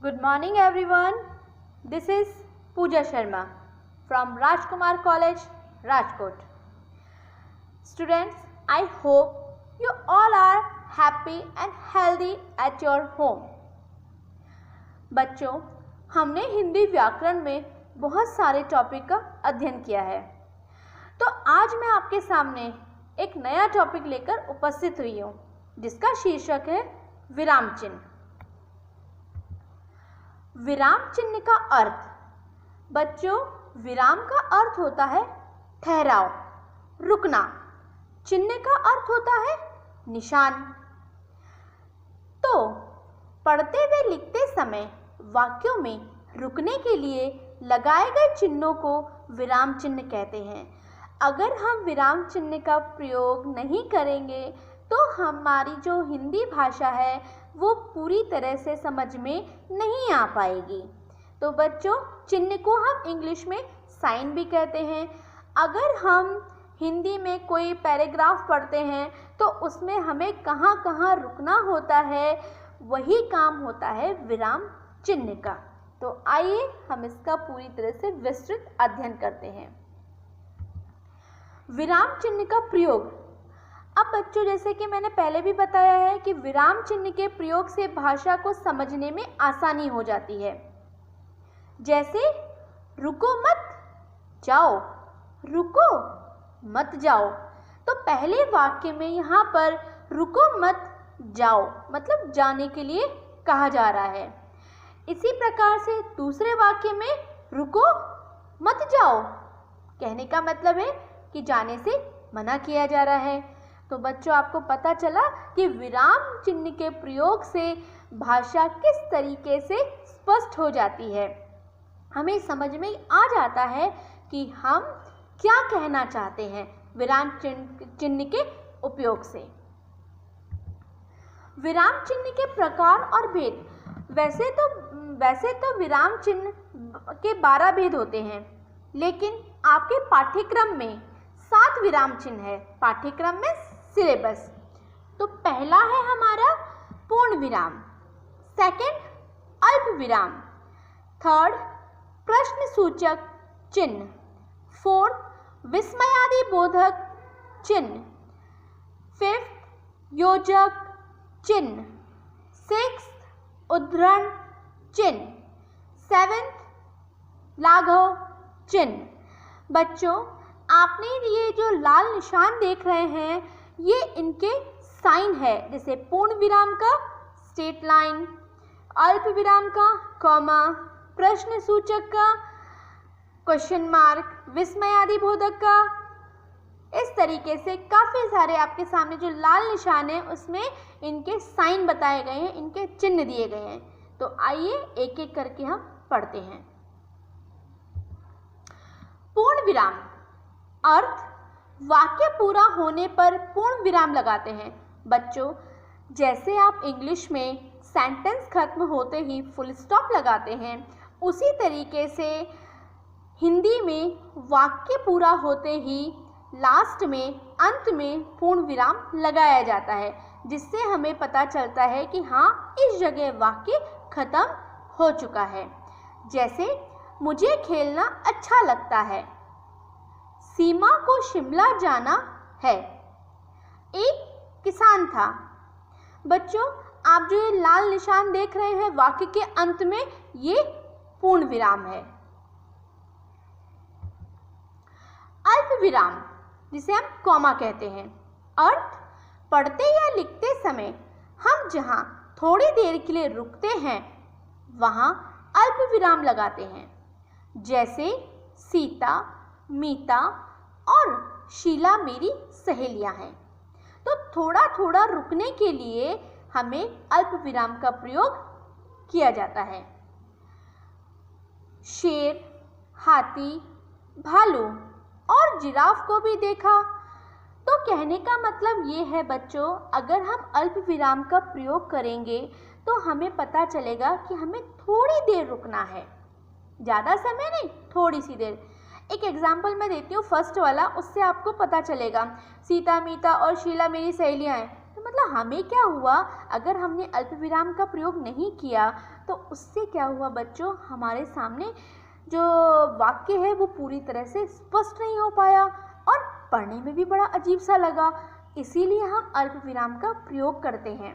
Good morning everyone. This is Pooja Sharma from Rajkumar College, Rajkot. Students, I hope you all are happy and healthy at your home. बच्चों, हमने हिंदी व्याकरण में बहुत सारे topic का अध्ययन किया है, तो आज मैं आपके सामने एक नया टॉपिक लेकर उपस्थित हुई हूँ जिसका शीर्षक है विराम चिन्ह। विराम चिन्ह का अर्थ। बच्चों, विराम का अर्थ होता है ठहराव, रुकना। चिन्ह का अर्थ होता है निशान। तो पढ़ते व लिखते समय वाक्यों में रुकने के लिए लगाए गए चिन्हों को विराम चिन्ह कहते हैं। अगर हम विराम चिन्ह का प्रयोग नहीं करेंगे तो हमारी जो हिंदी भाषा है वो पूरी तरह से समझ में नहीं आ पाएगी। तो बच्चों, चिन्ह को हम इंग्लिश में साइन भी कहते हैं। अगर हम हिंदी में कोई पैराग्राफ पढ़ते हैं तो उसमें हमें कहाँ कहाँ रुकना होता है, वही काम होता है विराम चिन्ह का। तो आइए हम इसका पूरी तरह से विस्तृत अध्ययन करते हैं। विराम चिन्ह का प्रयोग। अब बच्चों, जैसे कि मैंने पहले भी बताया है कि विराम चिन्ह के प्रयोग से भाषा को समझने में आसानी हो जाती है। जैसे रुको मत जाओ, रुको मत जाओ। तो पहले वाक्य में यहाँ पर रुको मत जाओ मतलब जाने के लिए कहा जा रहा है। इसी प्रकार से दूसरे वाक्य में रुको मत जाओ कहने का मतलब है कि जाने से मना किया जा रहा है। तो बच्चों, आपको पता चला कि विराम चिन्ह के प्रयोग से भाषा किस तरीके से स्पष्ट हो जाती है। हमें समझ में आ जाता है कि हम क्या कहना चाहते हैं विराम चिन्ह के उपयोग से। विराम चिन्ह के प्रकार और भेद। वैसे तो विराम चिन्ह के 12 भेद होते हैं, लेकिन आपके पाठ्यक्रम में 7 विराम चिन्ह है। पाठ्यक्रम में सिलेबस। तो पहला है हमारा पूर्ण विराम, सेकंड अल्प विराम, थर्ड प्रश्न सूचक चिन्ह, फोर्थ विस्मयादि बोधक चिन्ह, फिफ्थ योजक चिन्ह, सिक्स्थ उद्धरण चिन्ह, सेवेंथ लाघव चिन्ह। बच्चों, आपने ये जो लाल निशान देख रहे हैं ये इनके साइन है। जैसे पूर्ण विराम का स्ट्रेट लाइन, अल्प विराम का कॉमा, प्रश्न सूचक का क्वेश्चन मार्क, विस्मयादि बोधक का। इस तरीके से काफ़ी सारे आपके सामने जो लाल निशान है उसमें इनके साइन बताए गए हैं, इनके चिन्ह दिए गए हैं। तो आइए एक एक करके हम पढ़ते हैं। पूर्ण विराम अर्थ। वाक्य पूरा होने पर पूर्ण विराम लगाते हैं। बच्चों, जैसे आप इंग्लिश में सेंटेंस खत्म होते ही फुल स्टॉप लगाते हैं, उसी तरीके से हिंदी में वाक्य पूरा होते ही लास्ट में, अंत में पूर्ण विराम लगाया जाता है, जिससे हमें पता चलता है कि हाँ, इस जगह वाक्य खत्म हो चुका है। जैसे मुझे खेलना अच्छा लगता है, सीमा को शिमला जाना है, एक किसान था। बच्चों, आप जो ये लाल निशान देख रहे हैं वाक्य के अंत में, ये पूर्ण विराम है। अल्प विराम, जिसे हम कॉमा कहते हैं। अर्थ। पढ़ते या लिखते समय हम जहाँ थोड़ी देर के लिए रुकते हैं वहाँ अल्प विराम लगाते हैं। जैसे सीता, मीता और शीला मेरी सहेलियां हैं। तो थोड़ा थोड़ा रुकने के लिए हमें अल्प विराम का प्रयोग किया जाता है। शेर, हाथी, भालू और जिराफ को भी देखा। तो कहने का मतलब ये है बच्चों, अगर हम अल्प विराम का प्रयोग करेंगे तो हमें पता चलेगा कि हमें थोड़ी देर रुकना है, ज़्यादा समय नहीं, थोड़ी सी देर। एक एग्जाम्पल मैं देती हूँ, फर्स्ट वाला, उससे आपको पता चलेगा। सीता, मीता और शीला मेरी सहेलियाँ हैं। तो मतलब हमें क्या हुआ, अगर हमने अल्प विराम का प्रयोग नहीं किया तो उससे क्या हुआ बच्चों, हमारे सामने जो वाक्य है वो पूरी तरह से स्पष्ट नहीं हो पाया और पढ़ने में भी बड़ा अजीब सा लगा। इसीलिए हम अल्प विराम का प्रयोग करते हैं।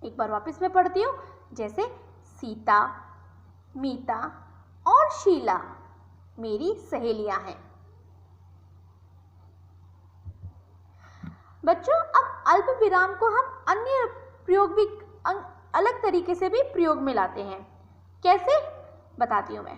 एक बार वापस मैं पढ़ती हूँ, जैसे सीता, मीता और शीला मेरी सहेलियां हैं। बच्चों, अब अल्प विराम को हम अन्य प्रयोग भी अलग तरीके से भी प्रयोग में लाते हैं। कैसे, बताती हूँ मैं।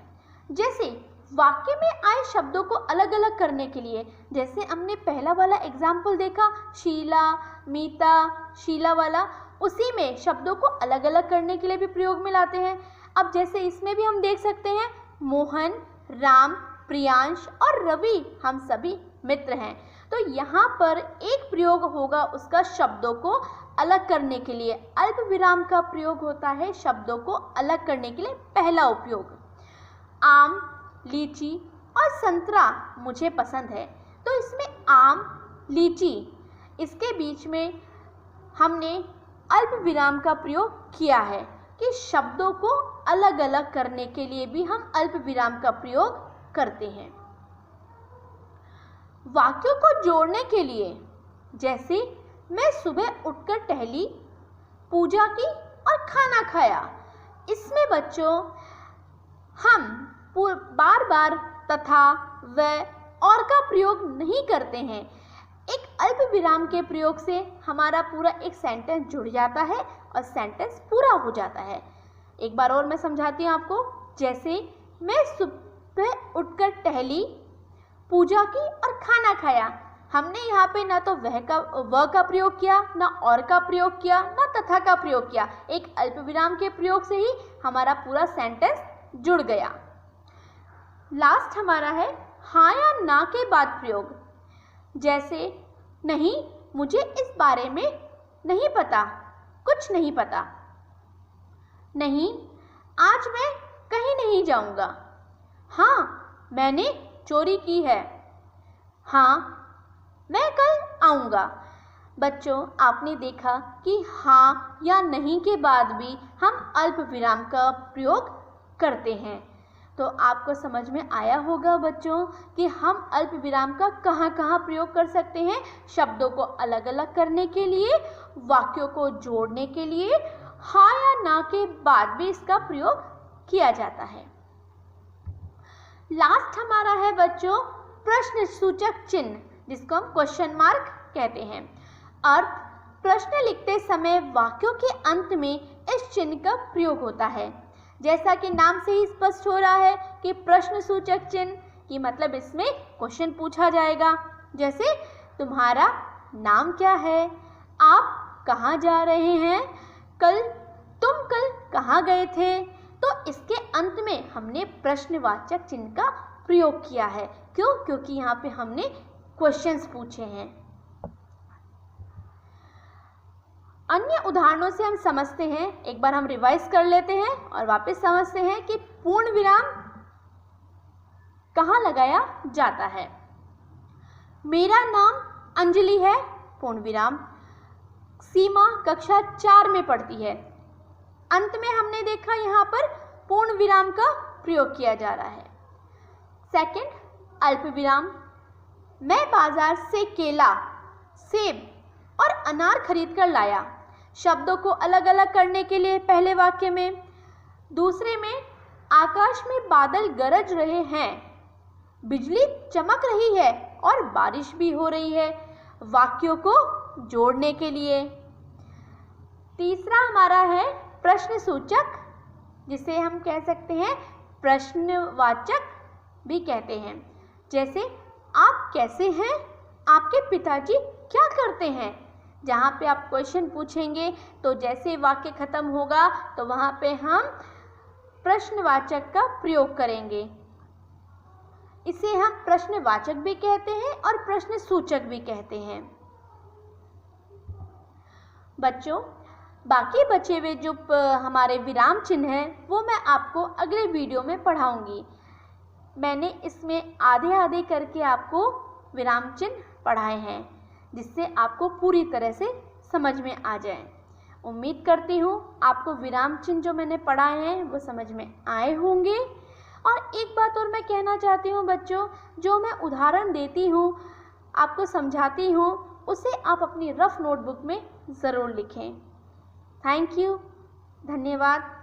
जैसे वाक्य में आए शब्दों को अलग अलग करने के लिए, जैसे हमने पहला वाला एग्जाम्पल देखा, शीला, मीता, शीला वाला, उसी में शब्दों को अलग अलग करने के लिए भी प्रयोग में लाते हैं। अब जैसे इसमें भी हम देख सकते हैं, मोहन, राम, प्रियांश और रवि हम सभी मित्र हैं। तो यहाँ पर एक प्रयोग होगा उसका शब्दों को अलग करने के लिए। अल्प विराम का प्रयोग होता है शब्दों को अलग करने के लिए। पहला उपयोग, आम, लीची और संतरा मुझे पसंद है। तो इसमें आम, लीची, इसके बीच में हमने अल्प विराम का प्रयोग किया है कि शब्दों को अलग अलग करने के लिए भी हम अल्प विराम का प्रयोग करते हैं। वाक्यों को जोड़ने के लिए, जैसे मैं सुबह उठकर टहली, पूजा की और खाना खाया, इसमें बच्चों हम बार बार तथा, व और का प्रयोग नहीं करते हैं। एक अल्प विराम के प्रयोग से हमारा पूरा एक सेंटेंस जुड़ जाता है और सेंटेंस पूरा हो जाता है। एक बार और मैं समझाती हूँ आपको। जैसे मैं सुबह उठकर टहली, पूजा की और खाना खाया, हमने यहाँ पे ना तो वह का प्रयोग किया, ना और का प्रयोग किया, ना तथा का प्रयोग किया। एक अल्प विराम के प्रयोग से ही हमारा पूरा सेंटेंस जुड़ गया। लास्ट हमारा है हाँ या ना के बाद प्रयोग। जैसे नहीं, मुझे इस बारे में नहीं पता, कुछ नहीं पता। नहीं, आज मैं कहीं नहीं जाऊंगा। हाँ, मैंने चोरी की है। हाँ, मैं कल आऊंगा। बच्चों, आपने देखा कि हाँ या नहीं के बाद भी हम अल्प विराम का प्रयोग करते हैं। तो आपको समझ में आया होगा बच्चों कि हम अल्प विराम का कहाँ कहाँ प्रयोग कर सकते हैं। शब्दों को अलग अलग करने के लिए, वाक्यों को जोड़ने के लिए, हाँ या ना के बाद भी इसका प्रयोग किया जाता है। लास्ट हमारा है बच्चों प्रश्न सूचक चिन्ह, जिसको हम क्वेश्चन मार्क कहते हैं। अर्थ, प्रश्न लिखते समय वाक्यों के अंत में इस चिन्ह का प्रयोग होता है। जैसा कि नाम से ही स्पष्ट हो रहा है कि प्रश्न सूचक चिन्ह की मतलब इसमें क्वेश्चन पूछा जाएगा। जैसे तुम्हारा नाम क्या है, आप कहाँ जा रहे हैं, तुम कल कहाँ गए थे। तो इसके अंत में हमने प्रश्नवाचक चिन्ह का प्रयोग किया है। क्यों? क्योंकि यहाँ पे हमने क्वेश्चंस पूछे हैं। अन्य उदाहरणों से हम समझते हैं, एक बार हम रिवाइज कर लेते हैं और वापस समझते हैं कि पूर्ण विराम कहाँ लगाया जाता है। मेरा नाम अंजलि है, पूर्ण विराम। सीमा कक्षा 4 में पढ़ती है। अंत में हमने देखा यहाँ पर पूर्ण विराम का प्रयोग किया जा रहा है। सेकंड, अल्प विराम। मैं बाजार से केला, सेब और अनार खरीद कर लाया। शब्दों को अलग अलग करने के लिए पहले वाक्य में। दूसरे में, आकाश में बादल गरज रहे हैं, बिजली चमक रही है और बारिश भी हो रही है। वाक्यों को जोड़ने के लिए। तीसरा हमारा है प्रश्न सूचक, जिसे हम कह सकते हैं प्रश्नवाचक भी कहते हैं। जैसे आप कैसे हैं, आपके पिताजी क्या करते हैं। जहाँ पे आप क्वेश्चन पूछेंगे तो जैसे वाक्य खत्म होगा तो वहाँ पे हम प्रश्नवाचक का प्रयोग करेंगे। इसे हम प्रश्नवाचक भी कहते हैं और प्रश्न सूचक भी कहते हैं। बच्चों, बाकी बचे हुए जो हमारे विराम चिन्ह हैं वो मैं आपको अगले वीडियो में पढ़ाऊंगी। मैंने इसमें आधे आधे करके आपको विराम चिन्ह पढ़ाए हैं, जिससे आपको पूरी तरह से समझ में आ जाए। उम्मीद करती हूँ आपको विराम चिन्ह जो मैंने पढ़ाए हैं वो समझ में आए होंगे। और एक बात और मैं कहना चाहती हूँ बच्चों, जो मैं उदाहरण देती हूँ, आपको समझाती हूँ, उसे आप अपनी रफ नोटबुक में ज़रूर लिखें। थैंक यू, धन्यवाद।